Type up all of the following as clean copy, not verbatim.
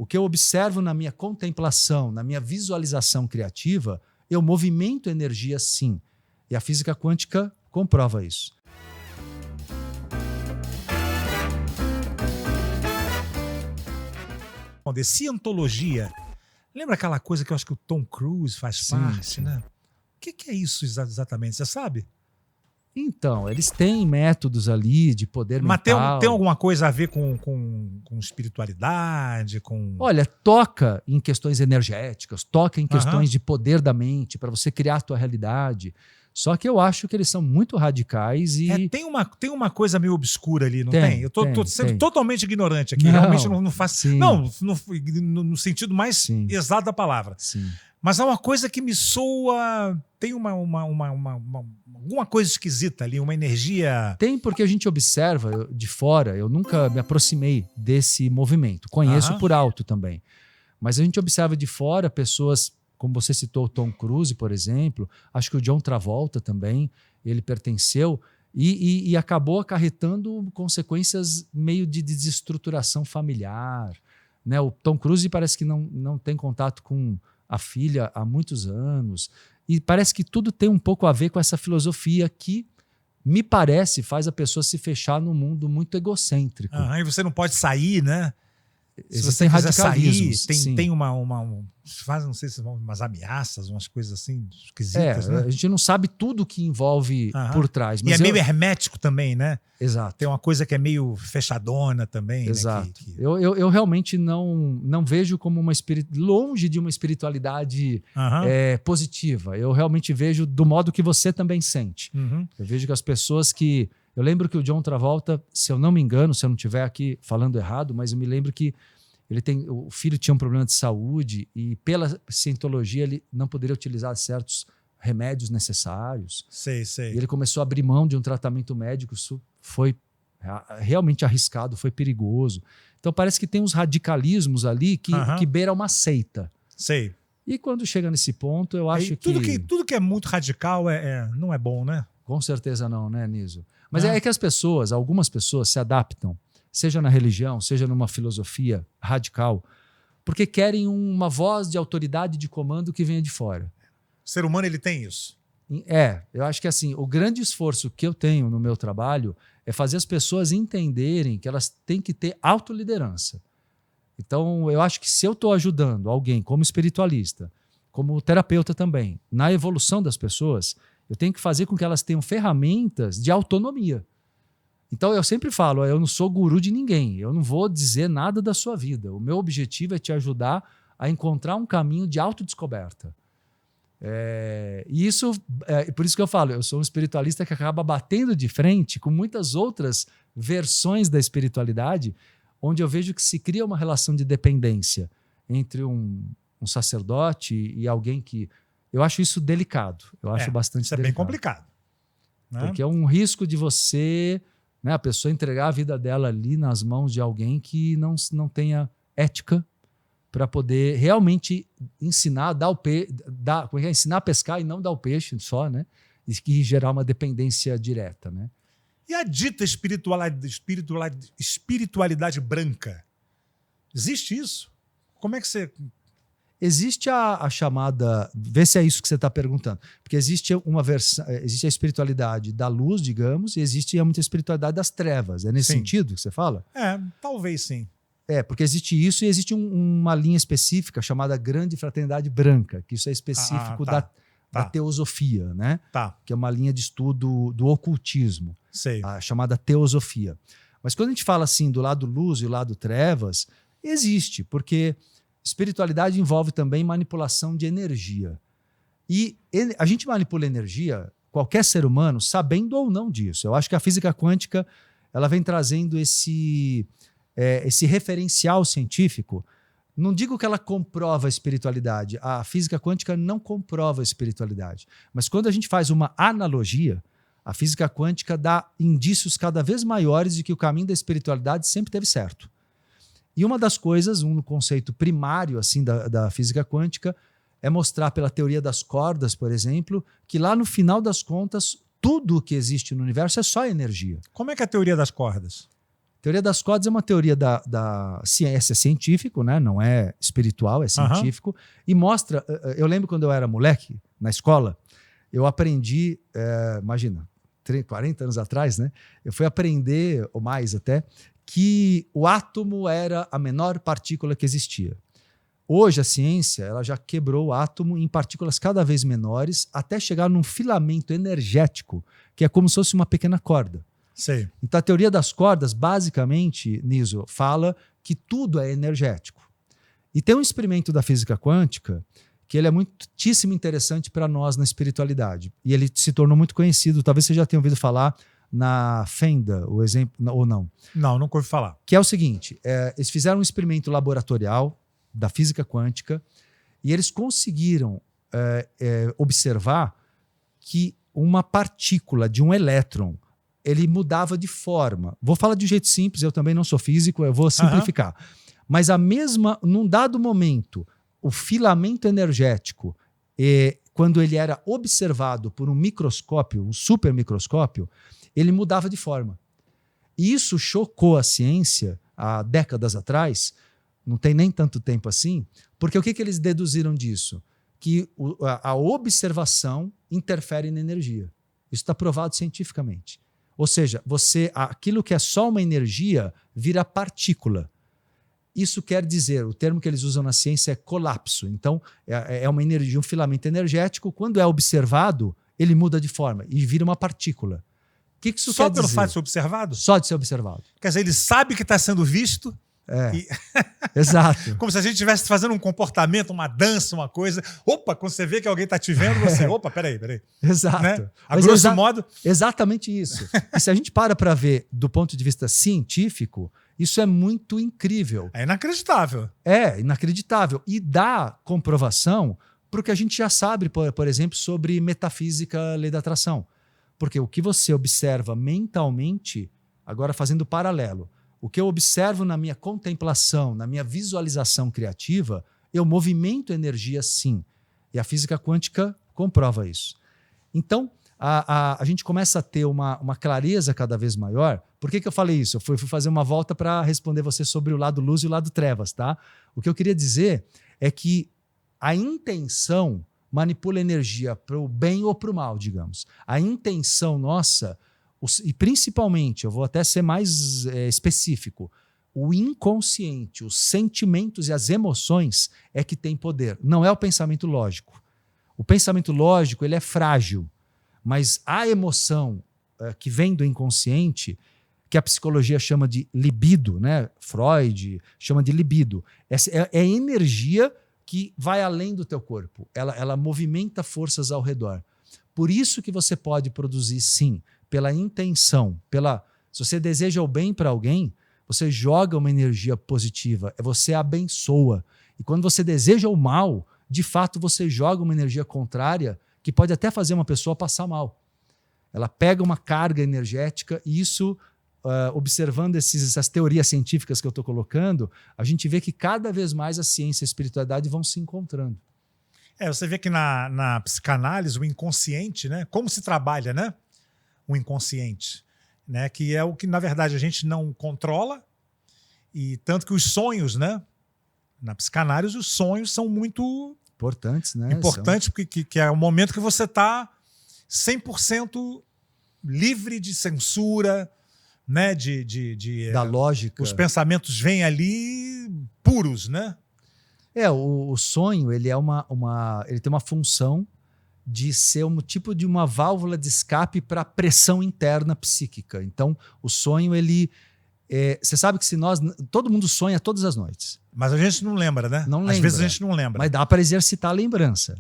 O que eu observo na minha contemplação, na minha visualização criativa, eu movimento energia sim. E a física quântica comprova isso. De cientologia. Lembra aquela coisa que eu acho que o Tom Cruise faz parte, né? O que é isso exatamente? Você sabe? Então, eles têm métodos ali de poder Mas mental. tem alguma coisa a ver com espiritualidade? Olha, toca em questões energéticas, toca em questões de poder da mente, para você criar a tua realidade. Só que eu acho que eles são muito radicais e... Tem uma coisa meio obscura ali, não tem? Eu tô sendo totalmente ignorante aqui. Não, realmente não faço... sim. Não, no sentido mais Sim. exato da palavra. Sim. Mas há uma coisa que me soa... Tem alguma coisa esquisita ali, uma energia... Tem, porque a gente observa de fora. Eu nunca me aproximei desse movimento. Conheço por alto também. Mas a gente observa de fora pessoas... Como você citou o Tom Cruise, por exemplo, acho que o John Travolta também, ele pertenceu e acabou acarretando consequências meio de desestruturação familiar. Né? O Tom Cruise parece que não tem contato com a filha há muitos anos. E parece que tudo tem um pouco a ver com essa filosofia que, me parece, faz a pessoa se fechar num mundo muito egocêntrico. E você não pode sair, né? Se você Existem quiser sair, tem não sei se vão umas ameaças, umas coisas assim esquisitas, né? A gente não sabe tudo que envolve por trás. Mas meio hermético também, né? Exato. Tem uma coisa que é meio fechadona também. Exato. Né? Eu realmente não vejo como longe de uma espiritualidade positiva. Eu realmente vejo do modo que você também sente. Eu vejo que as pessoas que... Eu lembro que o John Travolta, se eu não me engano, se eu não estiver aqui falando errado, mas eu me lembro que o filho tinha um problema de saúde e pela cientologia ele não poderia utilizar certos remédios necessários. Sei. E ele começou a abrir mão de um tratamento médico. Isso foi realmente arriscado, foi perigoso. Então parece que tem uns radicalismos ali que beira uma seita. Sei. E quando chega nesse ponto, eu acho que... Tudo que é muito radical não é bom, né? Com certeza não, né, Niso? Mas é que algumas pessoas se adaptam, seja na religião, seja numa filosofia radical, porque querem uma voz de autoridade de comando que venha de fora. O ser humano, ele tem isso. Eu acho que assim, o grande esforço que eu tenho no meu trabalho é fazer as pessoas entenderem que elas têm que ter autoliderança. Então, eu acho que se eu estou ajudando alguém como espiritualista, como terapeuta também, na evolução das pessoas, eu tenho que fazer com que elas tenham ferramentas de autonomia. Então, eu sempre falo, eu não sou guru de ninguém, eu não vou dizer nada da sua vida. O meu objetivo é te ajudar a encontrar um caminho de autodescoberta. E isso, por isso que eu falo, eu sou um espiritualista que acaba batendo de frente com muitas outras versões da espiritualidade, onde eu vejo que se cria uma relação de dependência entre um sacerdote e alguém que... Eu acho isso delicado. Eu acho bastante isso é delicado. bem complicado. Né? Porque é um risco de você, né, a pessoa entregar a vida dela ali nas mãos de alguém que não tenha ética para poder realmente ensinar, ensinar a pescar e não dar o peixe só, né? E gerar uma dependência direta, né? E a dita espiritualidade branca? Existe isso? Como é que você... Existe a chamada... Vê se é isso que você está perguntando. Porque existe existe a espiritualidade da luz, digamos, e existe muita espiritualidade das trevas. É nesse sentido que você fala? Talvez sim. Porque existe isso e existe uma linha específica chamada Grande Fraternidade Branca, que isso é específico da teosofia, né? Que é uma linha de estudo do ocultismo, a chamada teosofia. Mas quando a gente fala assim do lado luz e o lado trevas, existe, porque espiritualidade envolve também manipulação de energia. E a gente manipula energia, qualquer ser humano, sabendo ou não disso. Eu acho que a física quântica ela vem trazendo esse referencial científico. Não digo que ela comprova a espiritualidade. A física quântica não comprova a espiritualidade. Mas quando a gente faz uma analogia, a física quântica dá indícios cada vez maiores de que o caminho da espiritualidade sempre teve certo. E uma das coisas, um conceito primário assim da física quântica, é mostrar pela teoria das cordas, por exemplo, que lá no final das contas, tudo o que existe no universo é só energia. Como é que é a teoria das cordas? Teoria das cordas é uma teoria da ciência, científico, né? Não é espiritual, é científico. E mostra... Eu lembro quando eu era moleque, na escola, eu aprendi, imagina, 40 anos atrás, né? Eu fui aprender, ou mais até, que o átomo era a menor partícula que existia. Hoje a ciência ela já quebrou o átomo em partículas cada vez menores até chegar num filamento energético, que é como se fosse uma pequena corda. Sei. Então a teoria das cordas, basicamente, Niso, fala que tudo é energético. E tem um experimento da física quântica que ele é muitíssimo interessante para nós na espiritualidade. E ele se tornou muito conhecido, talvez você já tenha ouvido falar na Fenda, o exemplo, ou não? Não, nunca ouvi falar. Que é o seguinte, eles fizeram um experimento laboratorial da física quântica e eles conseguiram observar que uma partícula de um elétron ele mudava de forma. Vou falar de um jeito simples, eu também não sou físico, eu vou simplificar. Mas num dado momento, o filamento energético, quando ele era observado por um microscópio, um supermicroscópio, ele mudava de forma. E isso chocou a ciência há décadas atrás, não tem nem tanto tempo assim, porque o que eles deduziram disso? Que a observação interfere na energia. Isso está provado cientificamente. Ou seja, aquilo que é só uma energia vira partícula. Isso quer dizer, o termo que eles usam na ciência é colapso. Então, é uma energia, um filamento energético, quando é observado, ele muda de forma e vira uma partícula. O que isso só quer dizer? Só pelo fato de ser observado? Só de ser observado. Quer dizer, ele sabe que está sendo visto. Exato. Como se a gente estivesse fazendo um comportamento, uma dança, uma coisa. Opa, quando você vê que alguém está te vendo, você... Opa, peraí. Exato. Né? A grosso modo... Exatamente isso. E se a gente para ver do ponto de vista científico, isso é muito incrível. É inacreditável. É inacreditável. E dá comprovação para o que a gente já sabe, por exemplo, sobre metafísica, lei da atração. Porque o que você observa mentalmente, agora fazendo paralelo, o que eu observo na minha contemplação, na minha visualização criativa, eu movimento energia sim. E a física quântica comprova isso. Então, a gente começa a ter uma clareza cada vez maior. Por que eu falei isso? Eu fui fazer uma volta para responder você sobre o lado luz e o lado trevas. Tá? O que eu queria dizer é que a intenção manipula energia para o bem ou para o mal, digamos. A intenção nossa... E principalmente, eu vou até ser mais específico, o inconsciente, os sentimentos e as emoções é que tem poder, não é o pensamento lógico. O pensamento lógico ele é frágil, mas a emoção que vem do inconsciente, que a psicologia chama de libido, né? Freud chama de libido, é energia que vai além do teu corpo, ela movimenta forças ao redor. Por isso que você pode produzir, sim, pela intenção, se você deseja o bem para alguém, você joga uma energia positiva, você abençoa. E quando você deseja o mal, de fato você joga uma energia contrária que pode até fazer uma pessoa passar mal. Ela pega uma carga energética e isso, observando essas teorias científicas que eu estou colocando, a gente vê que cada vez mais a ciência e a espiritualidade vão se encontrando. Você vê que na psicanálise, o inconsciente, né? Como se trabalha, né? O inconsciente, né? Que é o que, na verdade, a gente não controla, e tanto que os sonhos, né? Na psicanálise, os sonhos são muito importantes, né? Importantes, porque é o momento que você está 100% livre de censura, né? Da lógica. Os pensamentos vêm ali puros, né? O sonho ele ele tem uma função de ser um tipo de uma válvula de escape para a pressão interna psíquica. Então, o sonho, você sabe que todo mundo sonha todas as noites. Mas a gente não lembra, né? Não lembra. Às vezes a gente não lembra. Mas dá para exercitar a lembrança.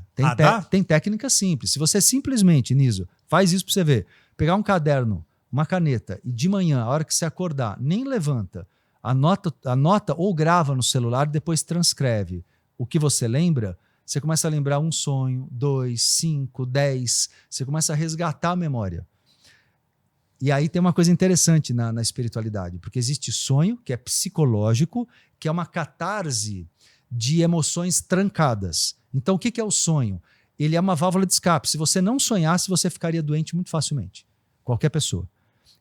Tem técnica simples. Se você simplesmente, Niso, faz isso para você ver. Pegar um caderno, uma caneta e de manhã, a hora que você acordar, nem levanta, anota ou grava no celular e depois transcreve o que você lembra. Você começa a lembrar um sonho, 2, 5, 10. Você começa a resgatar a memória. E aí tem uma coisa interessante na espiritualidade, porque existe sonho, que é psicológico, que é uma catarse de emoções trancadas. Então, o que é o sonho? Ele é uma válvula de escape. Se você não sonhasse, você ficaria doente muito facilmente. Qualquer pessoa.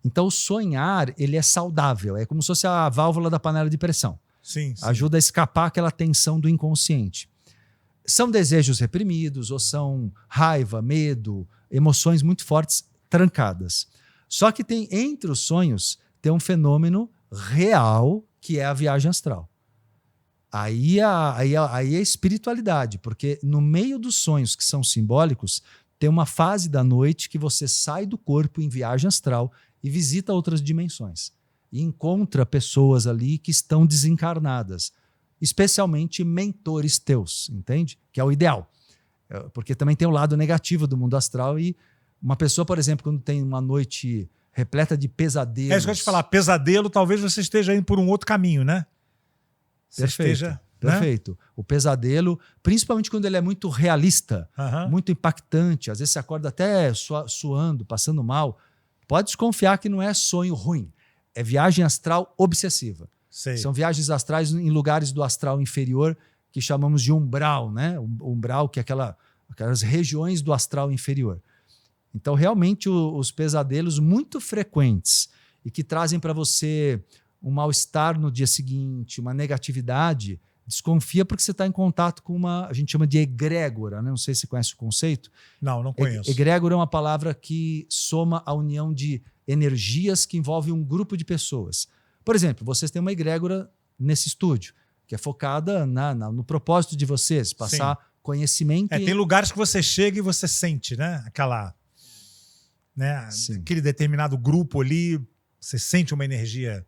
Então, o sonhar, ele é saudável. É como se fosse a válvula da panela de pressão. Sim, sim. Ajuda a escapar aquela tensão do inconsciente. São desejos reprimidos, ou são raiva, medo, emoções muito fortes trancadas. Só que tem, entre os sonhos, tem um fenômeno real, que é a viagem astral. Aí é espiritualidade, porque no meio dos sonhos que são simbólicos, tem uma fase da noite que você sai do corpo em viagem astral e visita outras dimensões. E encontra pessoas ali que estão desencarnadas, especialmente mentores teus, entende? Que é o ideal. Porque também tem o lado negativo do mundo astral e uma pessoa, por exemplo, quando tem uma noite repleta de pesadelos... É isso que eu ia te falar, pesadelo, talvez você esteja indo por um outro caminho, né? Perfeito. Perfeito. Né? O pesadelo, principalmente quando ele é muito realista, muito impactante, às vezes você acorda até suando, passando mal, pode desconfiar que não é sonho ruim, é viagem astral obsessiva. Sei. São viagens astrais em lugares do astral inferior que chamamos de umbral, né? Umbral, que é aquelas regiões do astral inferior. Então, realmente, os pesadelos muito frequentes e que trazem para você um mal-estar no dia seguinte, uma negatividade, desconfia porque você está em contato com a gente chama de egrégora, né? Não sei se você conhece o conceito. Não conheço. Egrégora é uma palavra que soma a união de energias que envolve um grupo de pessoas. Por exemplo, vocês têm uma egrégora nesse estúdio, que é focada no propósito de vocês, passar conhecimento. Tem lugares que você chega e você sente, né? Aquele determinado grupo ali, você sente uma energia